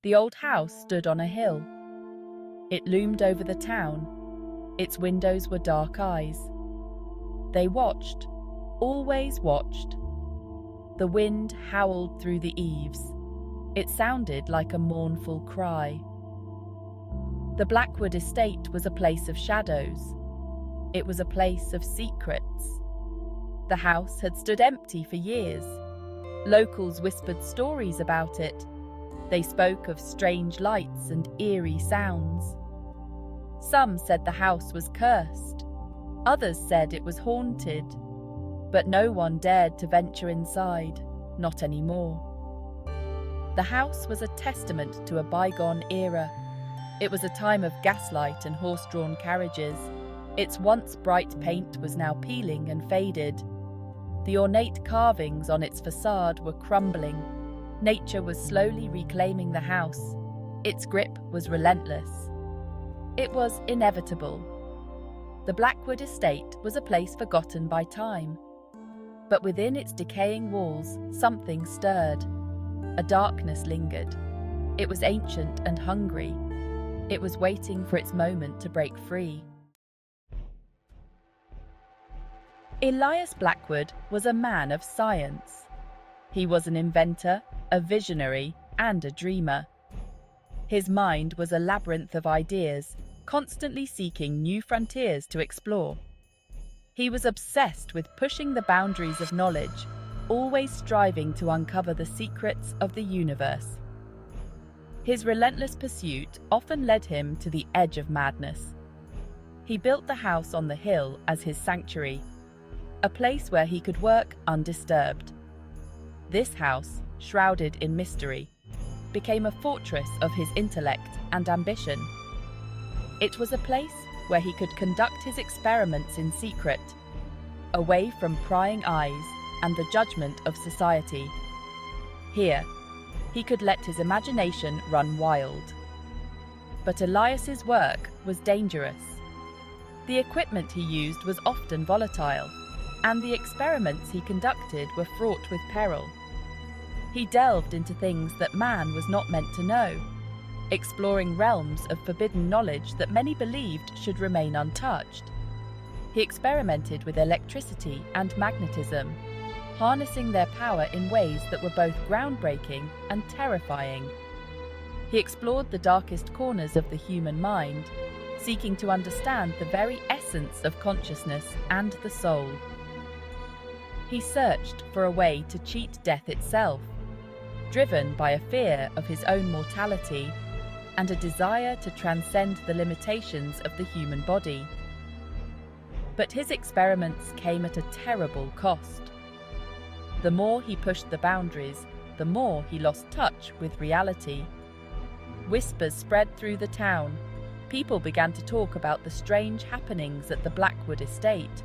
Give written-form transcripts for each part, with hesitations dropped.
The old house stood on a hill. It loomed over the town. Its windows were dark eyes. They watched, always watched. The wind howled through the eaves. It sounded like a mournful cry. The Blackwood estate was a place of shadows. It was a place of secrets. The house had stood empty for years. Locals whispered stories about it. They spoke of strange lights and eerie sounds. Some said the house was cursed. Others said it was haunted. But no one dared to venture inside, not anymore. The house was a testament to a bygone era. It was a time of gaslight and horse-drawn carriages. Its once bright paint was now peeling and faded. The ornate carvings on its facade were crumbling. Nature was slowly reclaiming the house. Its grip was relentless. It was inevitable. The Blackwood estate was a place forgotten by time. But within its decaying walls, something stirred. A darkness lingered. It was ancient and hungry. It was waiting for its moment to break free. Elias Blackwood was a man of science. He was an inventor, a visionary, and a dreamer. His mind was a labyrinth of ideas, constantly seeking new frontiers to explore. He was obsessed with pushing the boundaries of knowledge, always striving to uncover the secrets of the universe. His relentless pursuit often led him to the edge of madness. He built the house on the hill as his sanctuary, a place where he could work undisturbed. This house, shrouded in mystery, became a fortress of his intellect and ambition. It was a place where he could conduct his experiments in secret, away from prying eyes and the judgment of society. Here, he could let his imagination run wild. But Elias's work was dangerous. The equipment he used was often volatile, and the experiments he conducted were fraught with peril. He delved into things that man was not meant to know, exploring realms of forbidden knowledge that many believed should remain untouched. He experimented with electricity and magnetism, harnessing their power in ways that were both groundbreaking and terrifying. He explored the darkest corners of the human mind, seeking to understand the very essence of consciousness and the soul. He searched for a way to cheat death itself, driven by a fear of his own mortality and a desire to transcend the limitations of the human body. But his experiments came at a terrible cost. The more he pushed the boundaries, the more he lost touch with reality. Whispers spread through the town. People began to talk about the strange happenings at the Blackwood estate.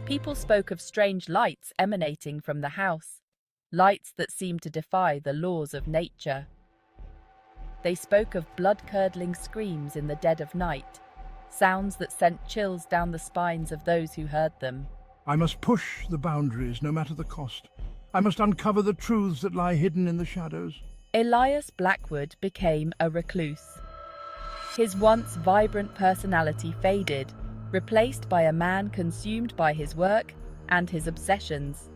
People spoke of strange lights emanating from the house, lights that seemed to defy the laws of nature. They spoke of blood-curdling screams in the dead of night, sounds that sent chills down the spines of those who heard them. I must push the boundaries, no matter the cost. I must uncover the truths that lie hidden in the shadows. Elias Blackwood became a recluse. His once vibrant personality faded, replaced by a man consumed by his work and his obsessions.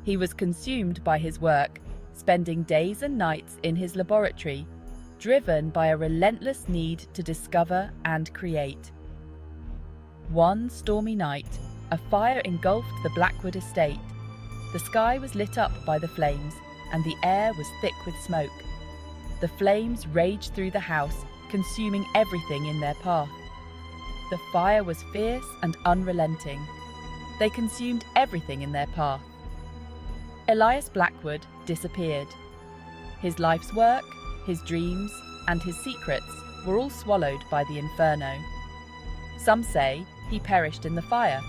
He was consumed by his work, spending days and nights in his laboratory, driven by a relentless need to discover and create. One stormy night, a fire engulfed the Blackwood estate. The sky was lit up by the flames, and the air was thick with smoke. The flames raged through the house, consuming everything in their path. The fire was fierce and unrelenting. They consumed everything in their path. Elias Blackwood disappeared. His life's work, his dreams, and his secrets were all swallowed by the inferno. Some say he perished in the fire,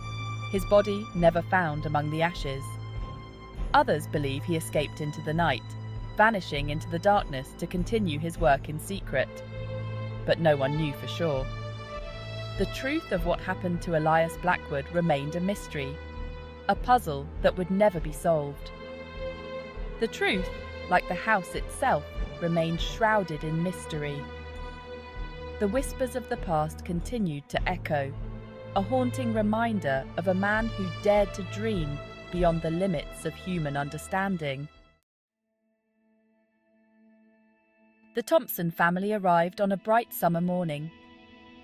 his body never found among the ashes. Others believe he escaped into the night, vanishing into the darkness to continue his work in secret. But no one knew for sure. The truth of what happened to Elias Blackwood remained a mystery, a puzzle that would never be solved. The truth, like the house itself, remained shrouded in mystery. The whispers of the past continued to echo, a haunting reminder of a man who dared to dream beyond the limits of human understanding. The Thompson family arrived on a bright summer morning.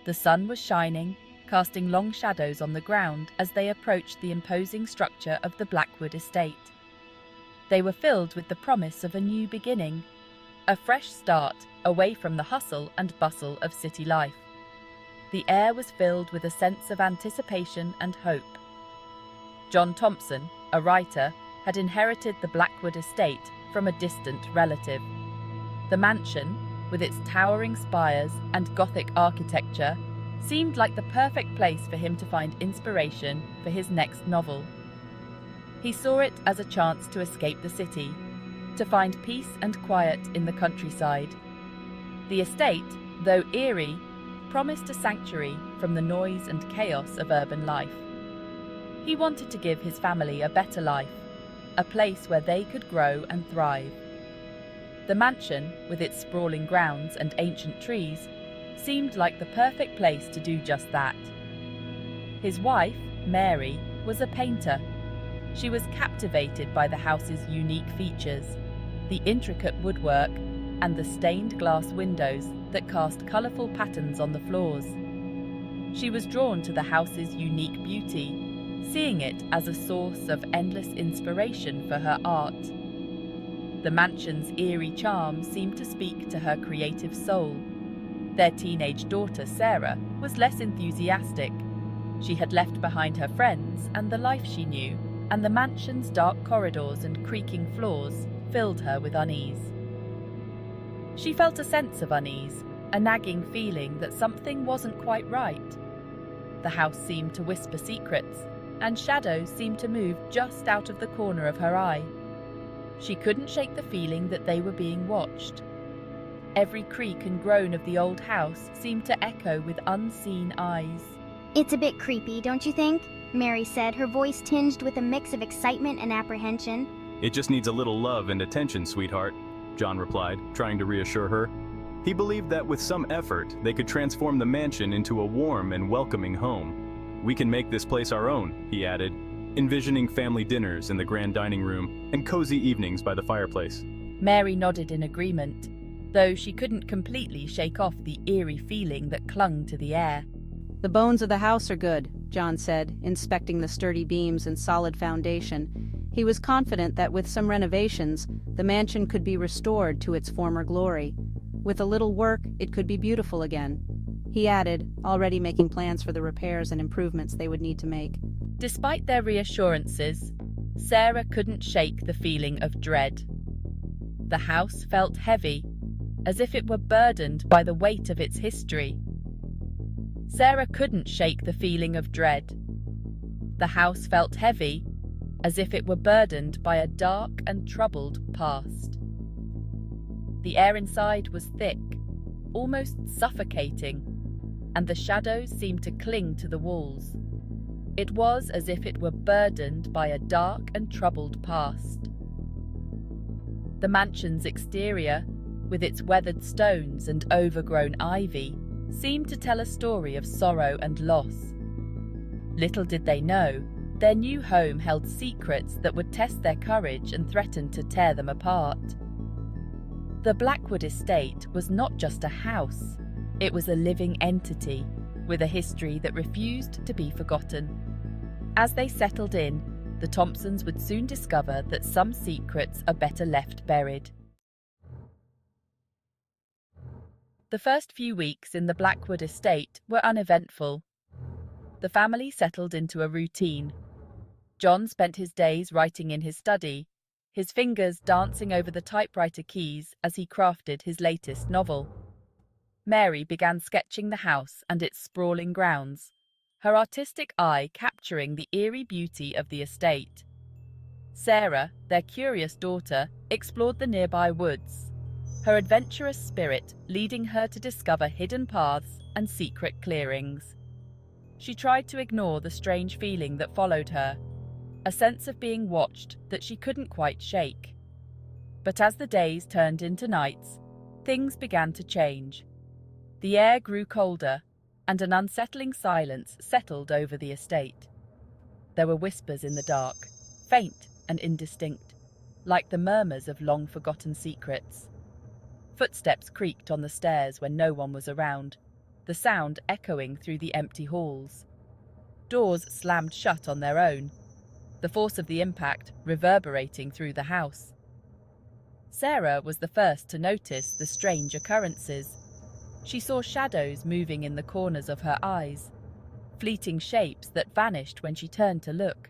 The sun was shining, casting long shadows on the ground as they approached the imposing structure of the Blackwood estate. They were filled with the promise of a new beginning, a fresh start away from the hustle and bustle of city life. The air was filled with a sense of anticipation and hope. John Thompson, a writer, had inherited the Blackwood estate from a distant relative. The mansion, with its towering spires and Gothic architecture, seemed like the perfect place for him to find inspiration for his next novel. He saw it as a chance to escape the city, to find peace and quiet in the countryside. The estate, though eerie, promised a sanctuary from the noise and chaos of urban life. He wanted to give his family a better life, a place where they could grow and thrive. The mansion, with its sprawling grounds and ancient trees, seemed like the perfect place to do just that. His wife, Mary, was a painter. She was captivated by the house's unique features, the intricate woodwork, and the stained glass windows that cast colourful patterns on the floors. She was drawn to the house's unique beauty, seeing it as a source of endless inspiration for her art. The mansion's eerie charm seemed to speak to her creative soul. Their teenage daughter, Sarah, was less enthusiastic. She had left behind her friends and the life she knew, and the mansion's dark corridors and creaking floors filled her with unease. She felt a sense of unease, a nagging feeling that something wasn't quite right. The house seemed to whisper secrets, and shadows seemed to move just out of the corner of her eye. She couldn't shake the feeling that they were being watched. Every creak and groan of the old house seemed to echo with unseen eyes. "It's a bit creepy, don't you think?" Mary said, her voice tinged with a mix of excitement and apprehension. "It just needs a little love and attention, sweetheart," John replied, trying to reassure her. He believed that with some effort, they could transform the mansion into a warm and welcoming home. "We can make this place our own," he added, envisioning family dinners in the grand dining room and cozy evenings by the fireplace. Mary nodded in agreement, though she couldn't completely shake off the eerie feeling that clung to the air. "The bones of the house are good," John said, inspecting the sturdy beams and solid foundation. He was confident that with some renovations, the mansion could be restored to its former glory. With a little work, it could be beautiful again. He added, already making plans for the repairs and improvements they would need to make. Despite their reassurances, Sarah couldn't shake the feeling of dread. The house felt heavy, as if it were burdened by the weight of its history. Sarah couldn't shake the feeling of dread. The house felt heavy, as if it were burdened by a dark and troubled past. The air inside was thick, almost suffocating, and the shadows seemed to cling to the walls. It was as if it were burdened by a dark and troubled past. The mansion's exterior, with its weathered stones and overgrown ivy, seemed to tell a story of sorrow and loss. Little did they know, their new home held secrets that would test their courage and threaten to tear them apart. The Blackwood estate was not just a house, it was a living entity, with a history that refused to be forgotten. As they settled in, the Thompsons would soon discover that some secrets are better left buried. The first few weeks in the Blackwood estate were uneventful. The family settled into a routine. John spent his days writing in his study, his fingers dancing over the typewriter keys as he crafted his latest novel. Mary began sketching the house and its sprawling grounds, her artistic eye capturing the eerie beauty of the estate. Sarah, their curious daughter, explored the nearby woods, her adventurous spirit leading her to discover hidden paths and secret clearings. She tried to ignore the strange feeling that followed her, a sense of being watched that she couldn't quite shake. But as the days turned into nights, things began to change. The air grew colder, and an unsettling silence settled over the estate. There were whispers in the dark, faint and indistinct, like the murmurs of long-forgotten secrets. Footsteps creaked on the stairs when no one was around, the sound echoing through the empty halls. Doors slammed shut on their own, the force of the impact reverberating through the house. Sarah was the first to notice the strange occurrences. She saw shadows moving in the corners of her eyes, fleeting shapes that vanished when she turned to look.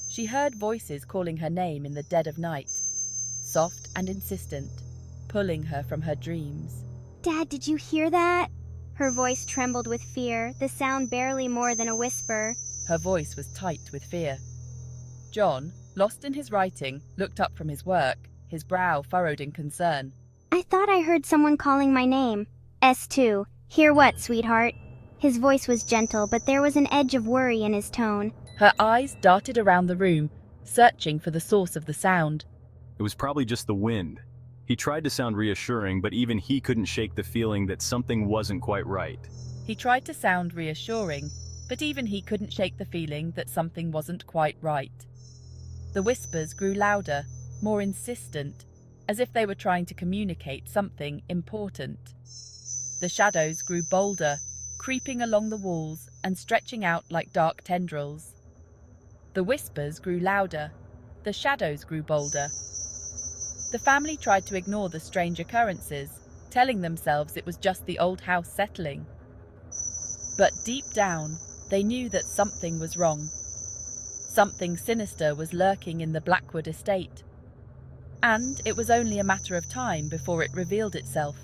She heard voices calling her name in the dead of night, soft and insistent, pulling her from her dreams. Dad, did you hear that? Her voice trembled with fear, the sound barely more than a whisper. Her voice was tight with fear. John, lost in his writing, looked up from his work, his brow furrowed in concern. I thought I heard someone calling my name. S2. Hear what, sweetheart? His voice was gentle, but there was an edge of worry in his tone. Her eyes darted around the room, searching for the source of the sound. It was probably just the wind. He tried to sound reassuring, but even he couldn't shake the feeling that something wasn't quite right. He tried to sound reassuring, but even he couldn't shake the feeling that something wasn't quite right. The whispers grew louder, more insistent, as if they were trying to communicate something important. The shadows grew bolder, creeping along the walls and stretching out like dark tendrils. The whispers grew louder, the shadows grew bolder. The family tried to ignore the strange occurrences, telling themselves it was just the old house settling. But deep down, they knew that something was wrong. Something sinister was lurking in the Blackwood estate. And it was only a matter of time before it revealed itself.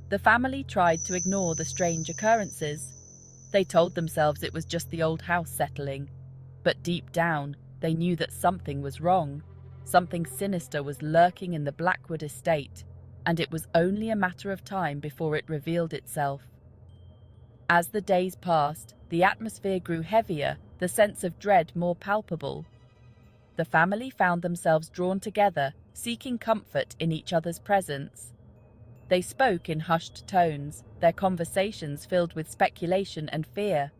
The family tried to ignore the strange occurrences. They told themselves it was just the old house settling. But deep down, they knew that something was wrong. Something sinister was lurking in the Blackwood estate, and it was only a matter of time before it revealed itself. As the days passed, the atmosphere grew heavier, the sense of dread more palpable. The family found themselves drawn together, seeking comfort in each other's presence. They spoke in hushed tones, their conversations filled with speculation and fear.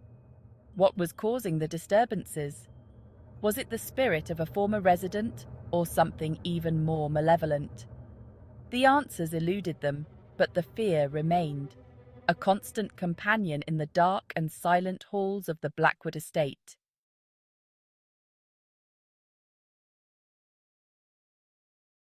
What was causing the disturbances? Was it the spirit of a former resident, or something even more malevolent? The answers eluded them, but the fear remained, a constant companion in the dark and silent halls of the Blackwood estate.